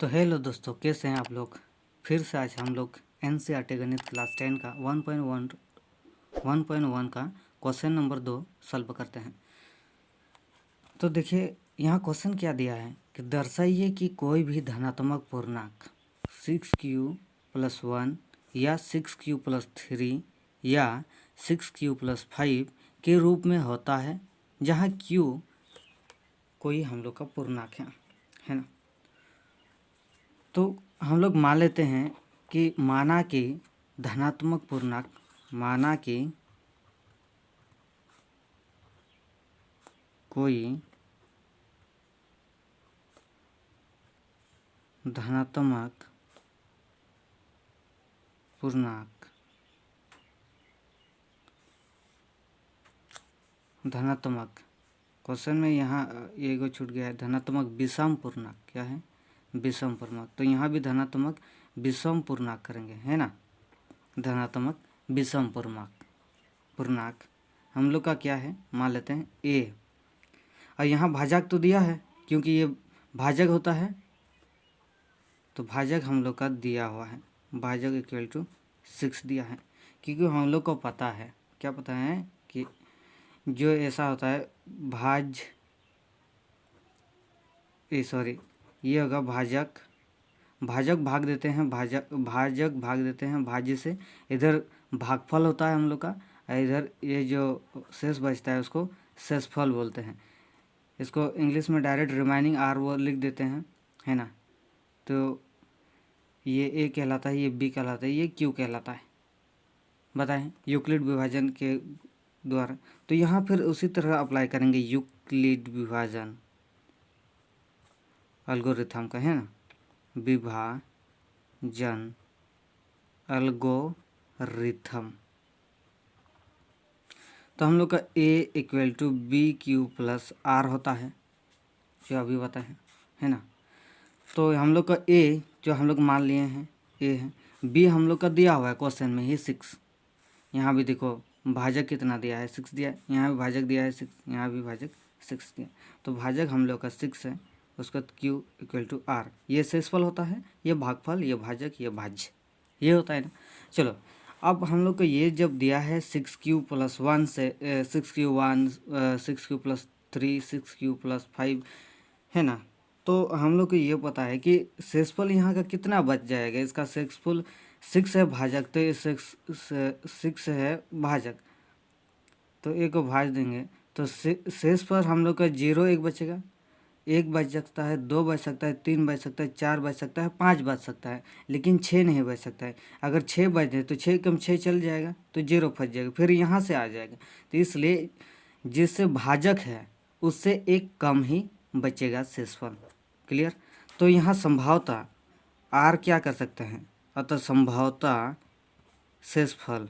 तो हेलो दोस्तों, कैसे हैं आप लोग। फिर से आज हम लोग एनसीईआरटी गणित क्लास 10 का 1.1 का क्वेश्चन नंबर 2 सॉल्व करते हैं। तो देखिए यहाँ क्वेश्चन क्या दिया है कि दर्शाइए कि कोई भी धनात्मक पूर्णांक 6q+1 या 6q+3 या 6q+5 के रूप में होता है, जहाँ q कोई हम लोग का पूर्णांक है ना। तो हम लोग मान लेते हैं कि माना कि धनात्मक पूर्णांक कोई धनात्मक पूर्णांक क्वेश्चन में यहाँ एगो छूट गया है, धनात्मक विषम पूर्णांक। क्या है? विषम पूर्णांक। तो यहाँ भी धनात्मक विषम पूर्णांक करेंगे, है ना। धनात्मक विषम पूर्णांक हम लोग का क्या है, मान लेते हैं ए। और यहाँ भाजक तो दिया है, क्योंकि ये भाजक होता है, तो भाजक हम लोग का दिया हुआ है, भाजक इक्वल टू 6 दिया है। क्योंकि हम लोग को पता है, क्या पता है कि जो ऐसा होता है ये होगा भाजक भाग देते हैं, भाजक भाग देते हैं भाज्य से। इधर भागफल होता है हम लोग का, इधर ये जो शेष बचता है उसको शेषफल बोलते हैं। इसको इंग्लिश में डायरेक्ट रिमाइनिंग आर वो लिख देते हैं, है ना। तो ये ए कहलाता है, ये बी कहलाता है, ये क्यू कहलाता है। बताएं यूक्लिड विभाजन के द्वारा। तो यहाँ फिर उसी तरह अप्लाई करेंगे यूक्लिड विभाजन एल्गोरिथम का, है ना। विभाजन एल्गोरिथम। तो हम लोग का a equal to b q plus r होता है, जो अभी बताए है ना। तो हम लोग का ए जो हम लोग मान लिए हैं ए है, बी हम लोग का दिया हुआ है क्वेश्चन में ही 6। यहाँ भी देखो भाजक कितना दिया है, 6 दिया है। यहाँ भी भाजक दिया है 6, यहाँ भी भाजक 6 दिया। तो भाजक हम लोग का 6 है, उसका क्यू इक्वल टू आर। ये शेषफल होता है, ये भागफल, ये भाजक, ये भाज्य, ये होता है ना। चलो अब हम लोग को ये जब दिया है 6q+1 से 6q1 6q+3 6q+5, है ना। तो हम लोग को ये पता है कि शेषफल यहाँ का कितना बच जाएगा। इसका शेषफल 6 है भाजक, तो ये 6 है भाजक, तो एक को भाज देंगे तो शेष पर हम लोग का 0 1 बचेगा। 1 बच सकता है, 2 बच सकता है, 3 बच सकता है, 4 बच सकता है, 5 बच सकता है, लेकिन 6 नहीं बच सकता है। अगर 6 बच जाए तो 6 कम 6 चल जाएगा, तो 0 फंस जाएगा, फिर यहाँ से आ जाएगा। तो इसलिए जिससे भाजक है उससे एक कम ही बचेगा शेषफल। क्लियर। तो यहाँ संभावता आर क्या कर सकते हैं, अतः संभावता शेषफल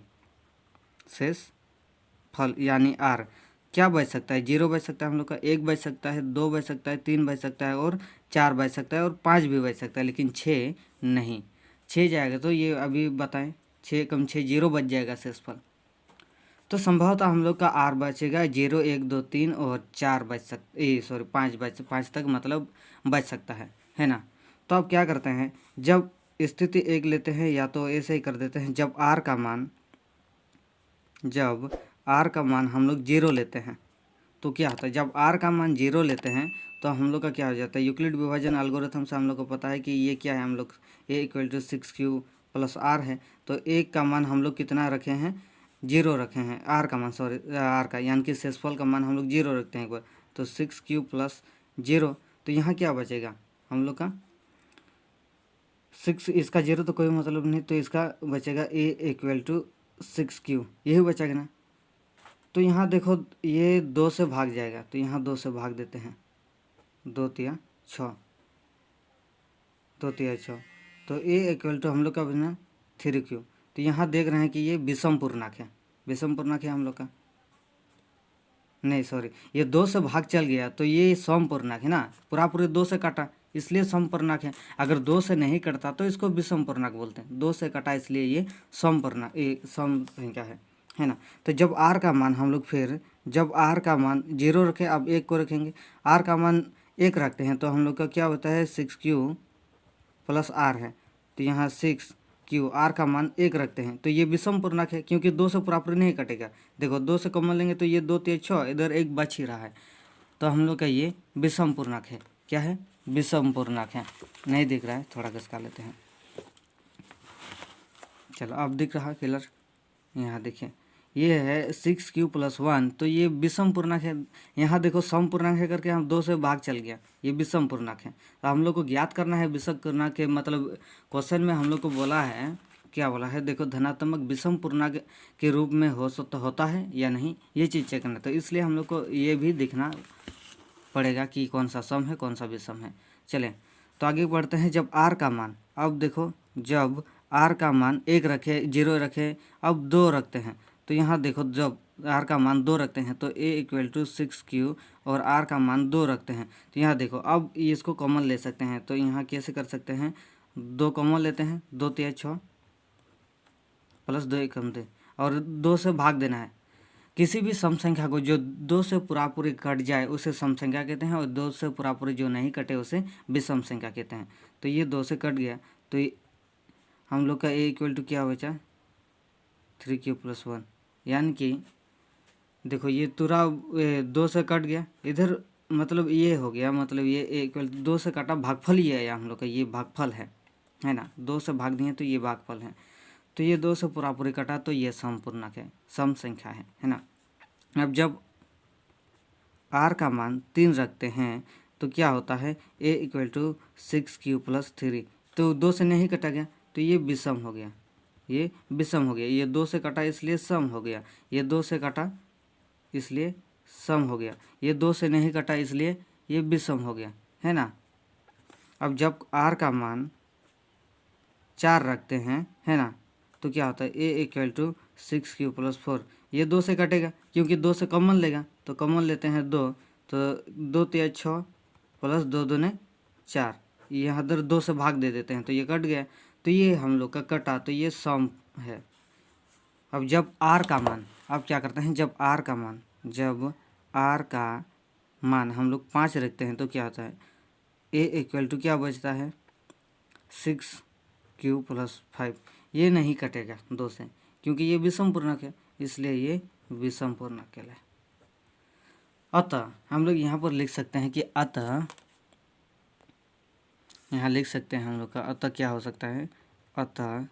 यानी आर क्या बच सकता है, 0 बच सकता है हम लोग का, 1 बच सकता है, 2 बच सकता है, 3 बच सकता है, और 4 बच सकता है, और 5 भी बच सकता है, लेकिन 6 नहीं। 6 जाएगा तो ये अभी बताएं, 6 कम 6 0 बच जाएगा शेषफल। तो संभवतः हम लोग का आर बचेगा 0 1 2 3 और 4 बच सकते 5 तक मतलब बच सकता है ना। तो अब क्या करते हैं, जब स्थिति 1 लेते हैं, या तो ऐसे ही कर देते हैं, जब आर का मान हम लोग 0 लेते हैं तो क्या होता है, जब आर का मान 0 लेते हैं तो हम लोग का क्या हो जाता है, यूक्लिड विभाजन एल्गोरिथम से हम लोग को पता है कि ये क्या है, हम लोग ए इक्वल टू 6q+r है। तो ए का मान हम लोग कितना रखे हैं, 0 रखे हैं, आर का मान आर का यानी कि शेषफल का मान हम लोग 0 रखते हैं एक बार। तो 6q+0, तो यहाँ क्या बचेगा हम लोग का 6, इसका 0 तो कोई मतलब नहीं, तो इसका बचेगा ए इक्वल टू 6q, यही बचेगा ना। तो यहाँ देखो ये 2 से भाग जाएगा, तो यहाँ 2 से भाग देते हैं, 2 तिया 6, 2 तिया 6, तो ए इक्वल टू हम लोग का बना 3q। तो यहाँ देख रहे हैं कि ये विषम पूर्णांक है, हम लोग का, नहीं सॉरी, ये 2 से भाग चल गया, तो ये सम पूर्णांक है ना, पूरे 2 से काटा इसलिए सम पूर्णांक है। अगर 2 से नहीं कटता तो इसको विषम पूर्णांक बोलते हैं, 2 से कटा इसलिए ये सम पूर्णांक, ये सम संख्या है ना। तो जब आर का मान हम लोग जब आर का मान 0 रखें, अब 1 को रखेंगे, आर का मान 1 रखते हैं, तो हम लोग का क्या होता है 6q प्लस आर है, तो यहाँ 6q आर का मान 1 रखते हैं तो ये विषम पूर्णांक है, क्योंकि 2 से पूरा नहीं कटेगा। देखो 2 से कॉमन लेंगे तो ये 2 3 6, इधर 1 बच ही रहा है, तो हम लोग का ये विषम पूर्णांक है। क्या है? विषम पूर्णांक है। नहीं दिख रहा है, थोड़ा घसका लेते हैं। चलो अब दिख रहा क्लियर। यहाँ देखिए ये है 6q + 1, तो ये विषम पूर्णांक है। यहाँ देखो सम पूर्णांक है करके हम 2 से भाग चल गया, ये विषम पूर्णांक है। तो हम लोग को ज्ञात करना है विषम पूर्णांक के, मतलब क्वेश्चन में हम लोग को बोला है, क्या बोला है देखो, धनात्मक विषम पूर्णांक के रूप में होता है या नहीं, ये चीज़ चेक करना। तो इसलिए हम लोग को ये भी देखना पड़ेगा कि कौन सा सम है कौन सा विषम है। चलें तो आगे बढ़ते हैं। जब आर का मान, अब देखो जब आर का मान 1 रखे, 0 रखे, अब 2 रखते हैं, तो यहाँ देखो जब आर का मान 2 रखते हैं तो a = 6q और आर का मान 2 रखते हैं, तो यहाँ देखो अब इसको कॉमन ले सकते हैं। तो यहाँ कैसे कर सकते हैं, 2 कॉमन लेते हैं, 2 3 6 + 2 1 2, और 2 से भाग देना है। किसी भी सम संख्या को जो 2 से पूरी कट जाए उसे सम संख्या कहते हैं, और 2 से पूरी जो नहीं कटे उसे विषम संख्या कहते हैं। तो ये 2 से कट गया, तो हम लोग का a = क्या बचा, 3q + 1, यानी कि देखो ये पूरा 2 से कट गया, इधर मतलब ये हो गया, मतलब ये a = 2 से कटा, भागफल ही है हम लोग का, ये भागफल है ना। 2 से भाग दिए तो ये भागफल है, तो ये 2 से पूरी कटा, तो ये सम पूर्णांक है, सम संख्या है ना। अब जब r का मान 3 रखते हैं तो क्या होता है, a = 6q + 3, तो 2 से नहीं कटा गया तो ये विषम हो गया, ये विषम हो गया। ये 2 से कटा इसलिए सम हो गया, ये 2 से कटा इसलिए सम हो गया, ये 2 से नहीं कटा इसलिए ये विषम हो गया, है ना। अब जब r का मान 4 रखते हैं, है ना, तो क्या होता है, a = 6q + 4, ये 2 से कटेगा क्योंकि 2 से कॉमन लेगा, तो कॉमन लेते हैं 2, तो 2 3 6 + 2 2 4, यहाँ इधर 2 से भाग दे देते हैं तो ये कट गया, तो ये हम लोग का कटा, तो ये सम है। अब जब r का मान, अब क्या करते हैं, जब r का मान हम लोग 5 रखते हैं तो क्या होता है, a = क्या बचता है, 6q + 5, ये नहीं कटेगा 2 से, क्योंकि ये विषम पूर्णांक है, इसलिए ये विषम पूर्णांक कहलाए। अतः हम लोग यहाँ पर लिख सकते हैं कि अतः, यहाँ लिख सकते हैं हम लोग का अतः क्या हो सकता है, अतः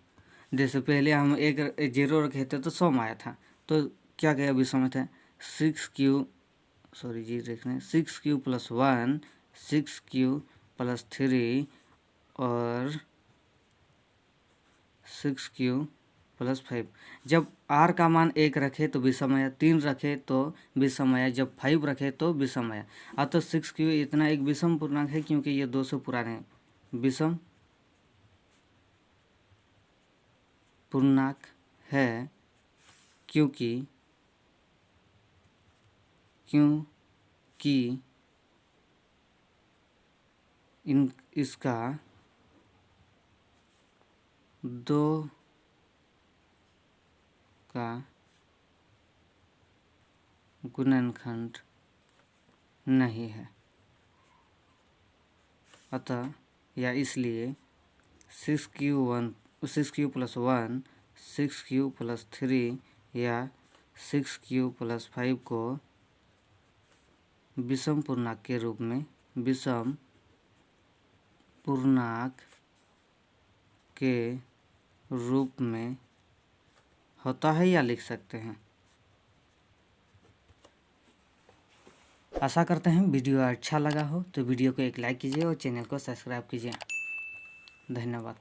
जैसे पहले हम 0 रखे थे तो सम आया था, तो क्या गया विषम था, 6q + 1, 6q + 3 और 6q + 5। जब r का मान 1 रखे तो विषम आया, 3 रखे तो विषम आया, जब 5 रखे तो विषम आया। अतः 6q इतना एक विषम पूर्णांक है क्योंकि ये 2 से पुराने विषम पूर्णांक है, क्योंकि इसका 2 का गुणनखंड नहीं है। अतः या इसलिए 6q + 1, 6q + 3 या 6q + 5 को विषम पूर्णांक के रूप में, विषम पूर्णांक के रूप में होता है या लिख सकते हैं। आशा करते हैं वीडियो अच्छा लगा हो तो वीडियो को एक लाइक कीजिए और चैनल को सब्सक्राइब कीजिए। धन्यवाद।